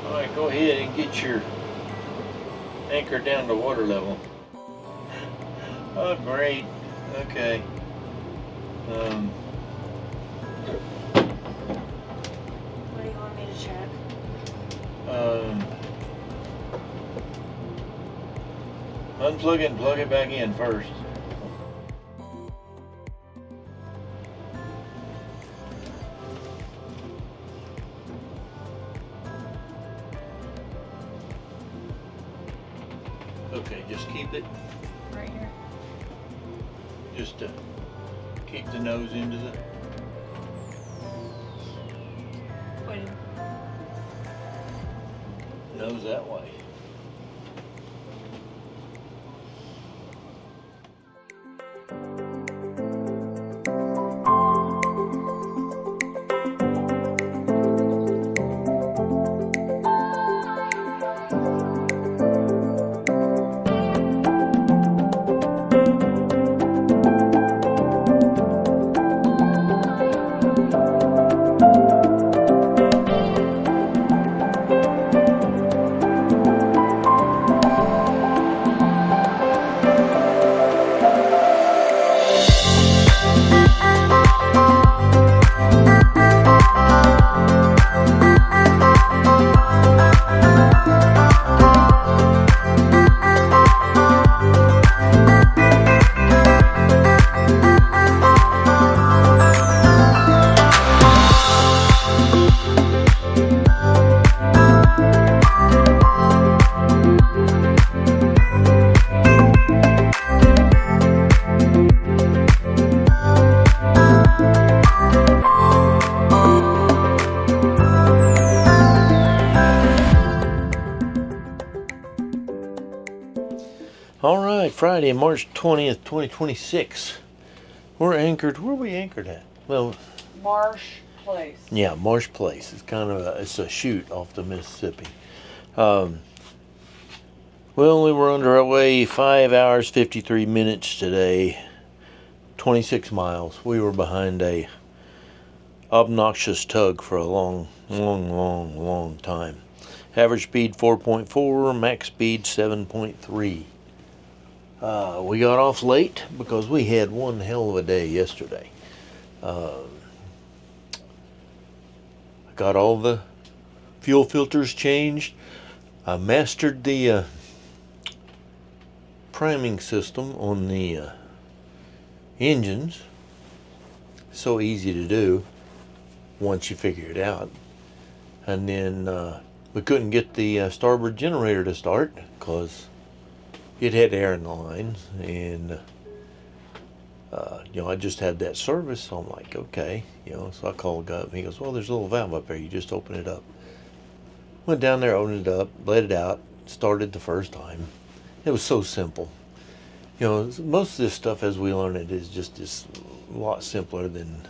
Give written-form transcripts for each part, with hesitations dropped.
Alright, go ahead and get your anchor down to water level. Oh, great. Okay. What do you want me to check? Unplug it and plug it back in first. Okay, just keep it. Right here. Just keep the nose into the. Pointing. Nose that way. All right, Friday, March 20th, 2026. We're anchored. Where are we anchored at? Well, Marsh Place. yeah, Marsh Place. It's kind of it's a chute off the Mississippi. We only were under our way 5 hours 53 minutes today. 26 miles. We were behind a obnoxious tug for a long time. Average speed 4.4, max speed 7.3. We got off late because we had one hell of a day yesterday. Got all the fuel filters changed. I mastered the priming system on the engines. So easy to do once you figure it out. And then we couldn't get the starboard generator to start because it had air in the lines, and I just had that service, so I'm like, okay, so I called the guy up, and he goes, well, there's a little valve up there, you just open it up. Went down there, opened it up, let it out, started the first time. It was so simple. Most of this stuff as we learn it is just a lot simpler than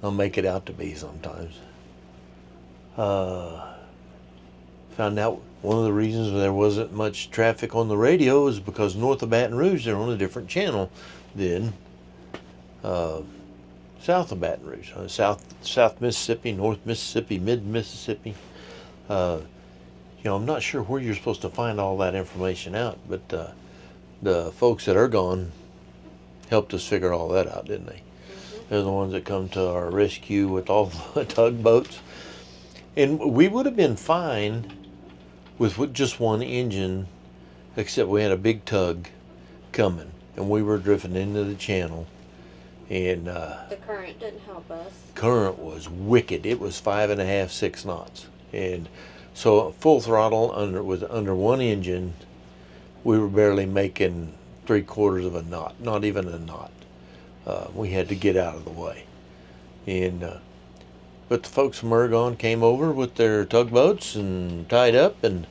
I'll make it out to be sometimes. Found out one of the reasons there wasn't much traffic on the radio is because north of Baton Rouge they're on a different channel than south of Baton Rouge. South Mississippi, North Mississippi, Mid Mississippi. I'm not sure where you're supposed to find all that information out, but the folks that are gone helped us figure all that out, didn't they? They're the ones that come to our rescue with all the tugboats. And we would have been fine with just one engine, except we had a big tug coming, and we were drifting into the channel, and the current didn't help us. Current was wicked. It was 5.5, 6 knots, and so full throttle under one engine, we were barely making 3/4 of a knot, not even a knot. We had to get out of the way, and but the folks from Ergon came over with their tugboats and tied up and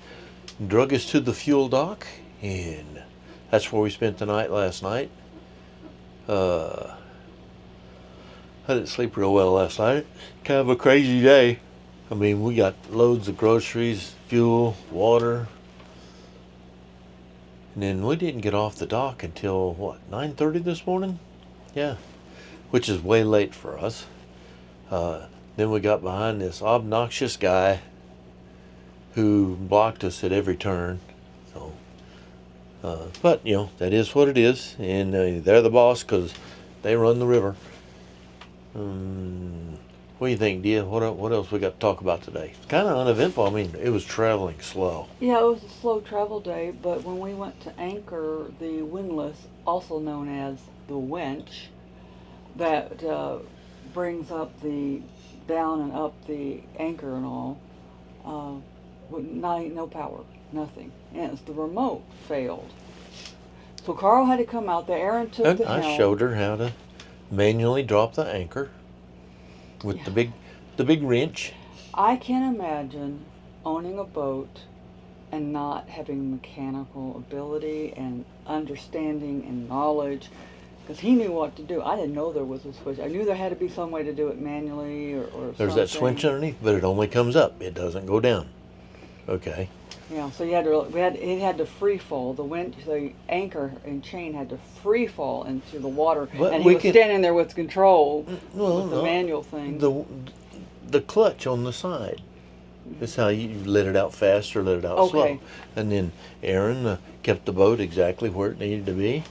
drug us to the fuel dock, and that's where we spent the night last night. I didn't sleep real well last night. Kind of a crazy day. I mean, we got loads of groceries, fuel, water, and then we didn't get off the dock until, 9:30 this morning? Yeah, which is way late for us. Then we got behind this obnoxious guy who blocked us at every turn. So, but that is what it is, and they're the boss because they run the river. What do you think, Dia? What else we got to talk about today? It's kind of uneventful. I mean, it was traveling slow. Yeah, it was a slow travel day, but when we went to anchor the windlass, also known as the winch, that brings up the down and up the anchor and all, with no power, nothing, and it's the remote failed. So Carl had to come out there. Aaron took the helm. I showed her how to manually drop the anchor with the big wrench. I can imagine owning a boat and not having mechanical ability and understanding and knowledge, because he knew what to do. I didn't know there was a switch. I knew there had to be some way to do it manually or There's something. that switch underneath, but it only comes up. It doesn't go down. Okay. Yeah, so it had to free fall. The anchor and chain had to free fall into the water, But and we he was can- standing there with control Well, with the no. manual thing. The clutch on the side. That's how you let it out fast or let it out slow. Okay. And then Aaron kept the boat exactly where it needed to be,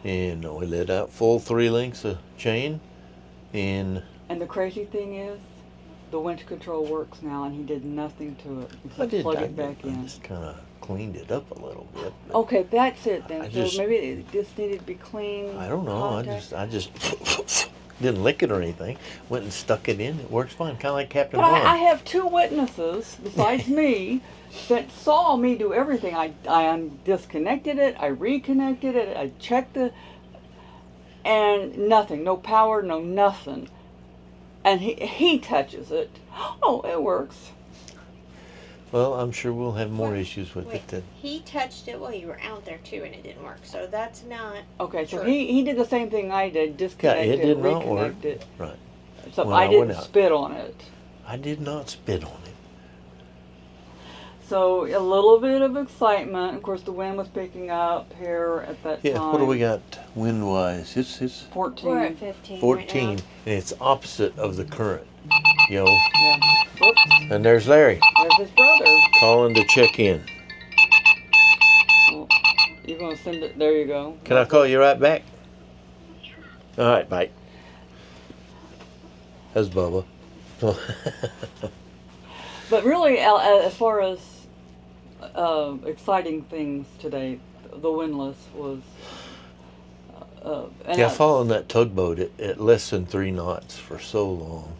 and we let out full 3 lengths of chain, and And the crazy thing is, the winch control works now, and he did nothing to it except plug it back I in. just kind of cleaned it up a little bit. but Okay, that's it then. I So just- maybe it just needed to be clean. I don't know. contact. I just didn't lick it or anything. Went and stuck it in. It works fine, kind of like Captain But Bond. I have 2 witnesses besides me that saw me do everything. I disconnected it, I reconnected it, I checked and nothing, no power, no nothing. And he touches it. Oh, it works. Well, I'm sure we'll have more Wait, issues with it then. He touched it while you were out there too, and it didn't work. So that's not. Okay, so Sure. he did the same thing I did, disconnect it it, did not work. reconnect it. Right. So When I I didn't went out. spit on it. I did not spit on it. So a little bit of excitement. Of course, the wind was picking up here at that Yeah. time. What do we got wind wise? It's 14. We're at 15. 14, Right and it's opposite of the current. Yeah. Whoops. And there's Larry There's his brother. calling to check in. Well, you're going to send it. There you go. Can I call you right back? All right, bye. That's Bubba. But really, as far as exciting things today, the windlass was. And Yeah, following that tugboat at less than 3 knots for so long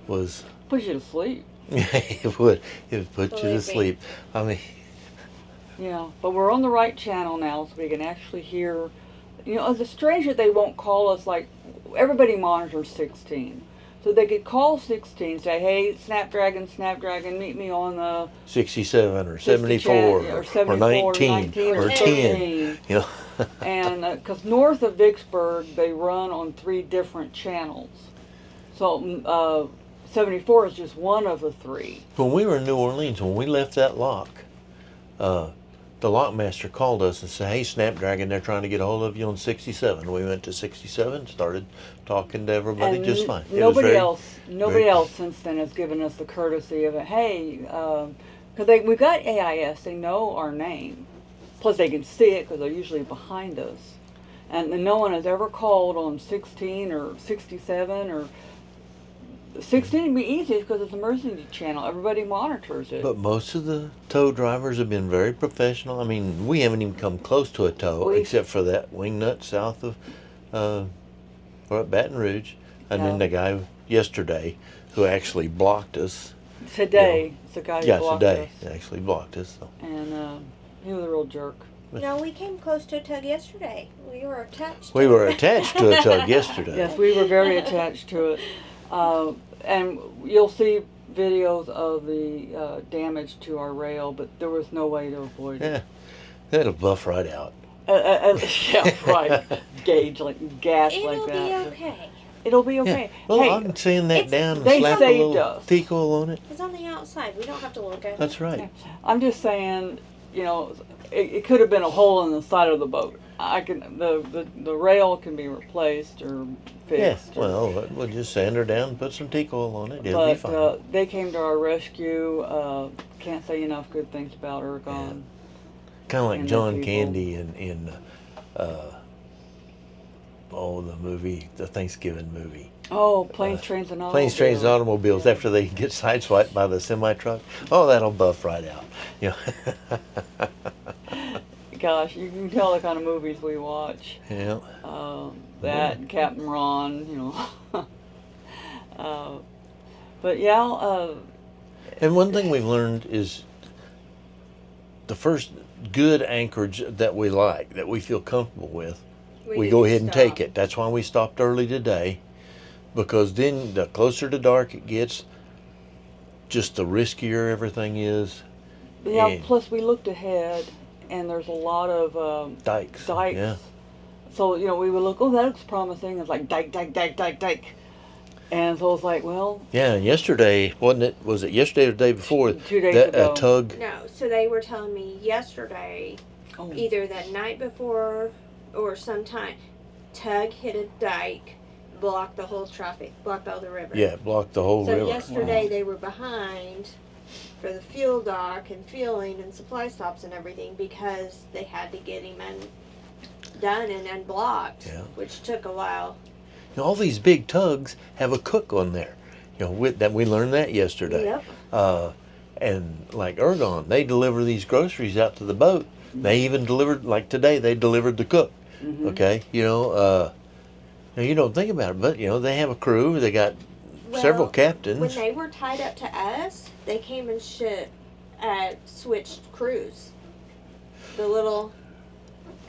was. Put you to sleep. It would put you to Believe me. sleep. I mean, Yeah, but we're on the right channel now, so we can actually hear. It's strange that they won't call us like everybody monitors 16. So they could call 16, say, hey, Snapdragon, meet me on the 67 or 60 74 channel, or 74, 19 or 10. 13. You know. And because north of Vicksburg, they run on 3 different channels. So 74 is just one of the 3. When we were in New Orleans, when we left that lock, the lockmaster called us and said, hey, Snapdragon, they're trying to get a hold of you on 67. We went to 67, started talking to everybody And just fine. It was Nobody very- nobody very- else since then has given us the courtesy of, hey, because we got AIS, they know our name. Plus they can see it because they're usually behind us. And no one has ever called on 16 or 67 or 16 would be easy because it's emergency channel. Everybody monitors it. But most of the tow drivers have been very professional. I mean, we haven't even come close to a tow except for that wing nut south of or at Baton Rouge. And then Yeah. the guy yesterday who actually blocked us. Today, it's the guy who Yeah, blocked today us. actually blocked us. So. And he was a real jerk. No, we came close to a tug yesterday. We were attached. We to were it. attached to a tug yesterday. Yes, we were very attached to it. And you'll see videos of the damage to our rail, but there was no way to avoid it. Yeah, that'll buff right out. Yeah, right. Gas It'll like that. be okay. It'll be Yeah. okay. Well, Hey, I'm seeing that it's- down and they slap a saved little us. Tico on it. It's on the outside. We don't have to look at it. That's right. I'm just saying, it could have been a hole in the side of the boat. I can the rail can be replaced or Yeah, fixed. well, we'll just sand her down and put some teak oil on it. It'll be But fine. they came to our rescue. Can't say enough good things about Ergon. Kind of like and their John people. Candy in the movie, the Thanksgiving movie. Oh, planes, trains, and automobiles. Planes, trains, and automobiles. Yeah. After they get sideswiped by the semi truck, oh, that'll buff right out. You know. Gosh, you can tell the kind of movies we watch. Yeah. That and Captain Ron, you know. But yeah. And one thing we've learned is the first good anchorage that we like, that we feel comfortable with, we go ahead and take it. That's why we stopped early today, because then the closer to dark it gets, just the riskier everything is. Yeah. And Plus, we looked ahead, and there's a lot of dikes. dikes. Yeah. So you know, we would look. Oh, that looks promising. It's like dike, dike, dike, dike, dike. And so it's like, well. Yeah, and yesterday, wasn't it? Was it yesterday or the day before? 2 days that ago. tug. No, so they were telling me yesterday, Oh. either that night before or sometime, tug hit a dike, blocked the whole traffic, blocked all the river. Yeah, it blocked the whole So river. yesterday Wow. they were behind for the fuel dock and fueling and supply stops and everything because they had to get him done and unblocked, Yeah. which took a while. You know, all these big tugs have a cook on there. You know, that we learned that yesterday. Yep. And like Ergon, they deliver these groceries out to the boat. They even delivered, like today, they delivered the cook. Mhm. Okay, now you don't think about it, but you know they have a crew. They got several When captains. they were tied up to us, they came and switched crews. The little,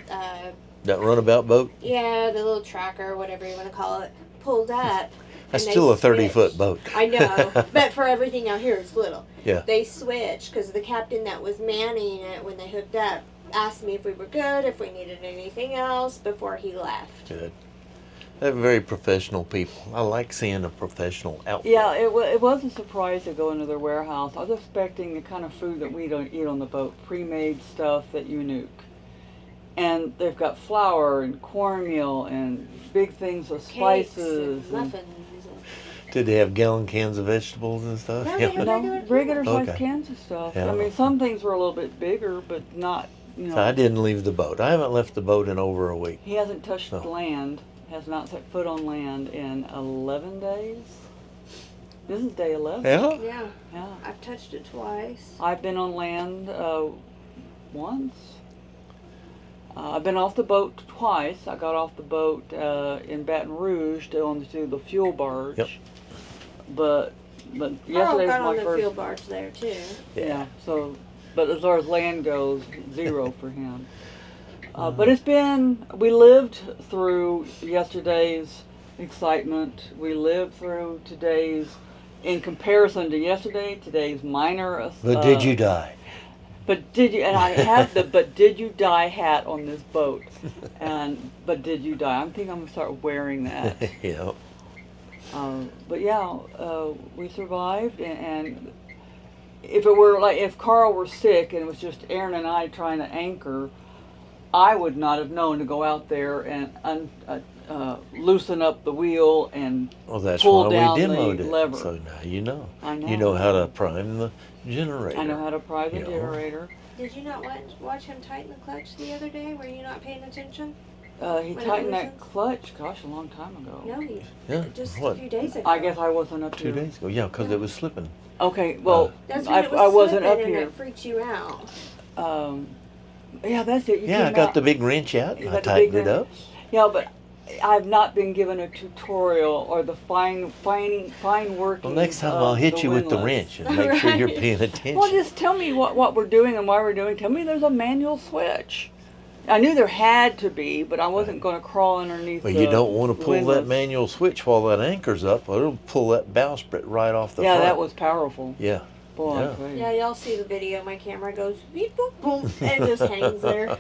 That runabout boat. the little tracker, whatever you want to call it, pulled up. That's and they still a 30-foot switched. boat. I know, but for everything out here, it's little. Yeah. They switched because the captain that was manning it when they hooked up asked me if we were good, if we needed anything else before he left. Good. They're very professional people. I like seeing a professional outfit. Yeah, it was a surprise to go into their warehouse. I was expecting the kind of food that we don't eat on the boat, pre-made stuff that you nuke. And they've got flour and cornmeal and big things of Cakes spices. and muffins. Did they have gallon cans of vegetables and stuff? No, they had No, regular regular sized Okay. cans of stuff. Yeah. I mean, some things were a little bit bigger, but not, you know. So I didn't leave the boat. I haven't left the boat in over a week. He hasn't touched No. land, has not set foot on land in 11 days. This is day 11. Yeah? Yeah, Yeah. I've touched it twice. I've been on land once. I've been off the boat twice. I got off the boat in Baton Rouge to the fuel barge. Yep. But Carl yesterday got was on my the first. field barge there too. Yeah. So, but as far as land goes, 0 for him. But it's been. We lived through yesterday's excitement. We lived through today's. In comparison to yesterday, today's minor. But did you die? But did you? And I have the "But did you die" hat on this boat, and "But did you die?" I think I'm gonna start wearing that. Yeah. But yeah, we survived, and if it were like if Carl were sick and it was just Aaron and I trying to anchor, I would not have known to go out there and loosen up the wheel and Well, that's pull why down we demoed the it. lever. So now you know. I know. You know how to prime the generator. I know how to pry the You know. generator. Did you not watch him tighten the clutch the other day? Were you not paying attention? He When it tightened that loosens? clutch, gosh, a long time ago. No, Yeah. just What? a few days ago. I guess I wasn't up 2 here. days ago. Yeah, because it was slipping. Okay, well, That's when I, it was I wasn't up slipping and here. it freaked you out. Yeah, that's it. You Yeah, I came got out- the big wrench out You and I got the big tightened it wrench? up. Yeah, but I've not been given a tutorial or the fine working. Well, next time I'll hit you with the wrench and make sure you're Right. paying attention. Well, just tell me what we're doing and why we're doing. Tell me there's a manual switch. I knew there had to be, but I wasn't going to crawl underneath. Well, the you don't want to pull that windlass. manual switch while that anchor's up, or it'll pull that bowsprit right off the Yeah, front. that was powerful. Yeah. Boy, Yeah. I tell you. Yeah, y'all see the video. My camera goes beep boop boom and it just hangs there.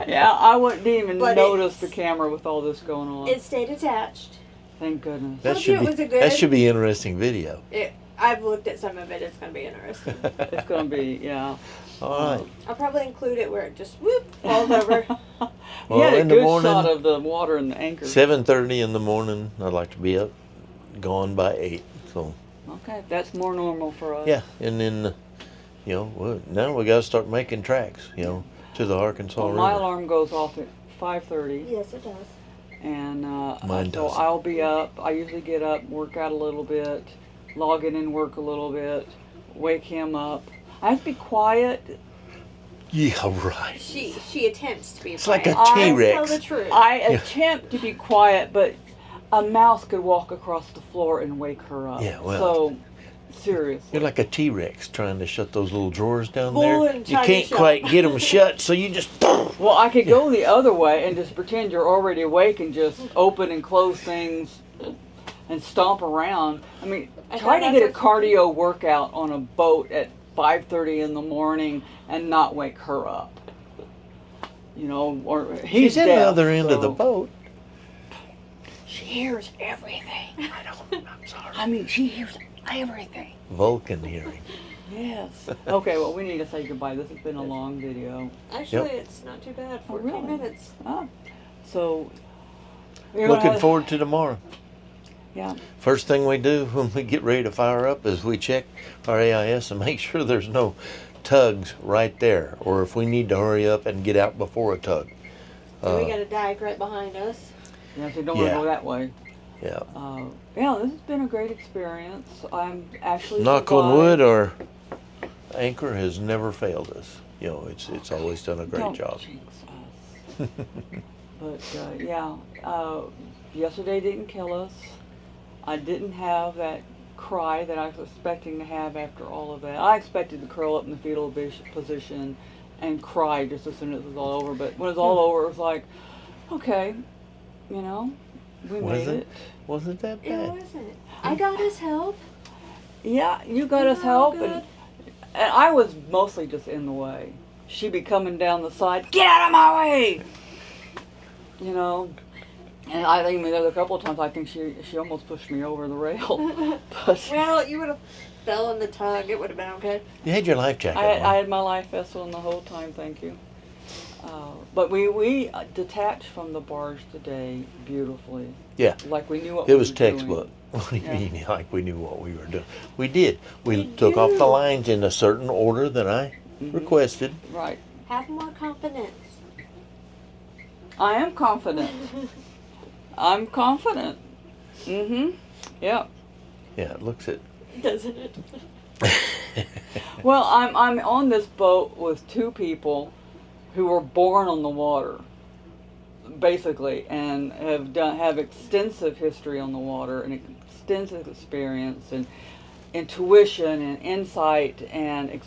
Yeah, I didn't even But notice the it's- camera with all this going on. It stayed attached. Thank goodness. That Told should you it be was a good- that should be interesting video. I've looked at some of it. It's going to be interesting. It's going to be, yeah. All right. I'll probably include it where it just whoop falls over. You Well, had a in the good morning, shot of the water and the anchor. 7:30 in the morning. I'd like to be up, gone by 8. So Okay, that's more normal for us. yeah, and then now we got to start making tracks. To the Arkansas Well, River. my alarm goes off at 5:30, Yes, it does. and Mine so doesn't. I'll be up. I usually get up, work out a little bit, log in and work a little bit, wake him up. I have to be quiet. Yeah, right. She attempts to be. It's like quiet. a Let's T-Rex. Tell the truth. I attempt to be quiet, but a mouse could walk across the floor and wake her up. Yeah, well. So, seriously. You're like a T-Rex trying to shut those little drawers down Bull there. and You tiny can't shut. quite get them shut, so you just. Well, I could go the other way and just pretend you're already awake and just open and close things and stomp around. I mean, I try thought to get a that's what cardio workout on a boat at 5:30 in the morning and not wake her up. Or he's She's in the deaf, other end of the so- boat. She hears everything. I don't. I'm sorry. I mean, she hears everything. Vulcan hearing. Yes. Okay, well, we need to say goodbye. This has been a long video. Actually, it's not too bad. Oh, 14 really? minutes. Ah, so you're gonna Looking have- forward to tomorrow. Yeah. First thing we do when we get ready to fire up is we check our AIS and make sure there's no tugs right there, or if we need to hurry up and get out before a tug. So we got a dike right behind us. Yeah, so you don't want to Yeah. go that way. Yeah. Yeah, this has been a great experience. I'm actually Knock on survived. wood, our anchor has never failed us. It's always done a great Don't job. jinx us. But yeah, yesterday didn't kill us. I didn't have that cry that I was expecting to have after all of that. I expected to curl up in the fetal position and cry just as soon as it was all over. But when it was all over, it was like, okay, we made it. Wasn't that It bad? wasn't. I got his help. Yeah, you got us Oh, help, good. and I was mostly just in the way. She'd be coming down the side, get out of my way! And I think there were a couple of times I think she almost pushed me over the rail. But Well, you would have fell in the tug. It would have been okay. You had your life jacket I on. had my life vest on the whole time, thank you. But we detached from the barge today beautifully. Yeah. Like we knew what It we was were doing. textbook. What do you Yeah. mean, like we knew what we were doing? We did. We We took off the do. lines in a certain order that I requested. Right. Have more confidence. I am confident. I'm confident. Mm-hmm. Yeah. Yeah, it looks it. Doesn't it? Well, I'm on this boat with two people who were born on the water, basically, and have extensive history on the water and extensive experience and intuition and insight and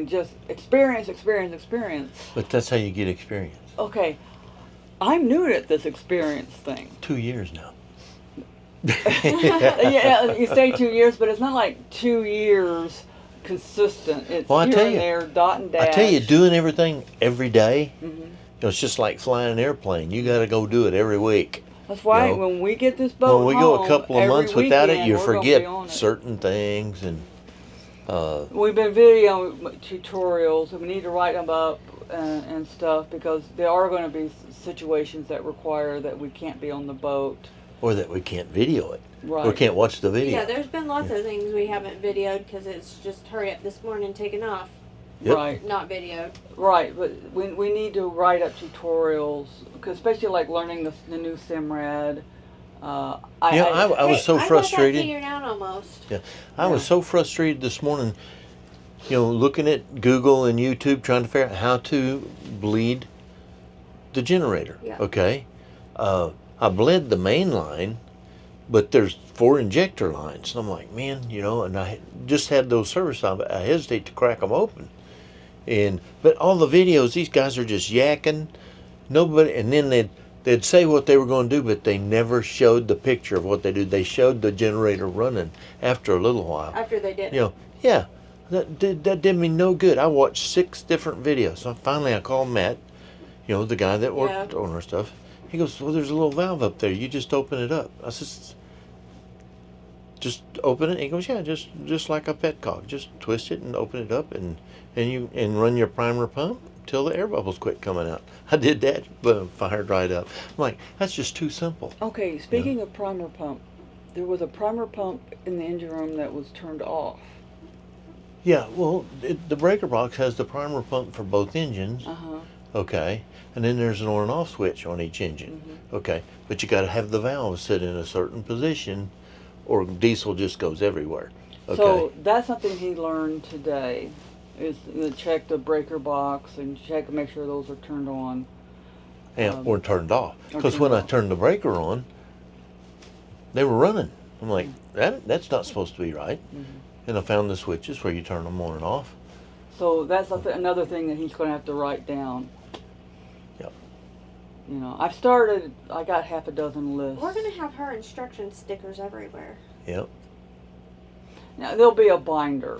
just experience. But that's how you get experience. Okay, I'm new at this experience thing. 2 years now. Yeah, you say 2 years, but it's not like 2 years consistent. It's Well, I here tell and you- there, dot and dash. I tell you, doing everything every day, Mhm. it's just like flying an airplane. You got to go do it every week. That's why you know, when we get this boat When we go a home, couple of every months without it, weekend, you we're gonna be forget on it. certain things, and We've been video tutorials, and we need to write them up and stuff because there are going to be situations that require that we can't be on the boat. or that we can't video it, Right. or can't watch the video. Yeah, there's been lots of things we haven't videoed because it's just hurry up this morning, taking off, Yep. Right, not videoed. right. But we need to write up tutorials, 'cause especially like learning the new SIMRAD. I was so I frustrated. got that figured out almost. Yeah, I was so frustrated this morning, looking at Google and YouTube trying to figure out how to bleed the generator. Yeah. Okay. I bled the main line, but there's 4 injector lines. And I'm like, man, and I just had those service. I hesitate to crack them open. But all the videos, these guys are just yakking. Nobody, and then they'd say what they were going to do, but they never showed the picture of what they do. They showed the generator running after a little while. After they did. Yeah, that did me no good. I watched 6 different videos. So finally I called Matt, the guy that worked on our stuff. He goes, well, there's a little valve up there. You just open it up. I said, just open it. He goes, yeah, just like a petcock. Just twist it and open it up, and run your primer pump till the air bubbles quit coming out. I did that, boom, fired right up. I'm like, that's just too simple. Okay, speaking of primer pump, there was a primer pump in the engine room that was turned off. Yeah, well, the breaker box has the primer pump for both engines. Uh-huh. Okay, and then there's an on and off switch on each engine. Okay, but you got to have the valve set in a certain position, or diesel just goes everywhere. Okay. So that's something he learned today, is to check the breaker box and check and make sure those are turned on. Or turned off. Or Because turned when I off. turned the breaker on, they were running. I'm like, that's not supposed to be right. And I found the switches where you turn them on and off. So that's another thing that he's going to have to write down. Yep. You know, I got half a dozen lists. We're gonna have her instruction stickers everywhere. Yep. Now, there'll be a binder.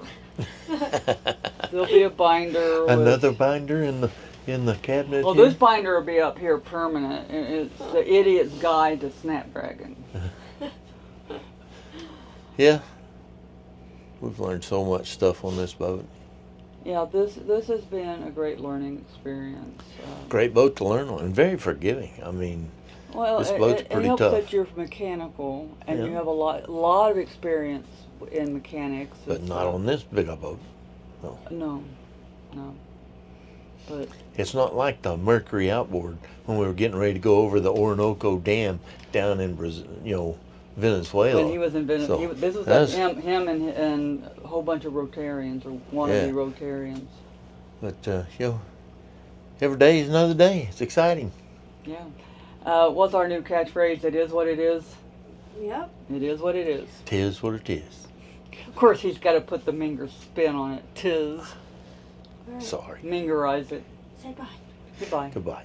There'll be a binder. Another binder in the cabinet. Well, here? this binder will be up here permanent. And it's the Idiot's Guide to Snapdragon. Yeah. We've learned so much stuff on this boat. Yeah, this has been a great learning experience. Great boat to learn on, and very forgiving. I mean, Well, this boat's it pretty helps tough. that you're mechanical and you Yeah. have a lot of experience in mechanics. But not on this big a boat. No. But It's not like the Mercury outboard when we were getting ready to go over the Orinoco Dam down in Brazil, Venezuela. when he was in Venice, So, this was that's- him and a whole bunch of Rotarians, or wannabe Rotarians. But every day is another day. It's exciting. Yeah. What's our new catchphrase? It is what it is. Yep. It is what it is. Tis what it is. Of course, he's got to put the Minger spin on it. Tis. All right. Sorry. Mingerize it. Say bye. Goodbye. Goodbye.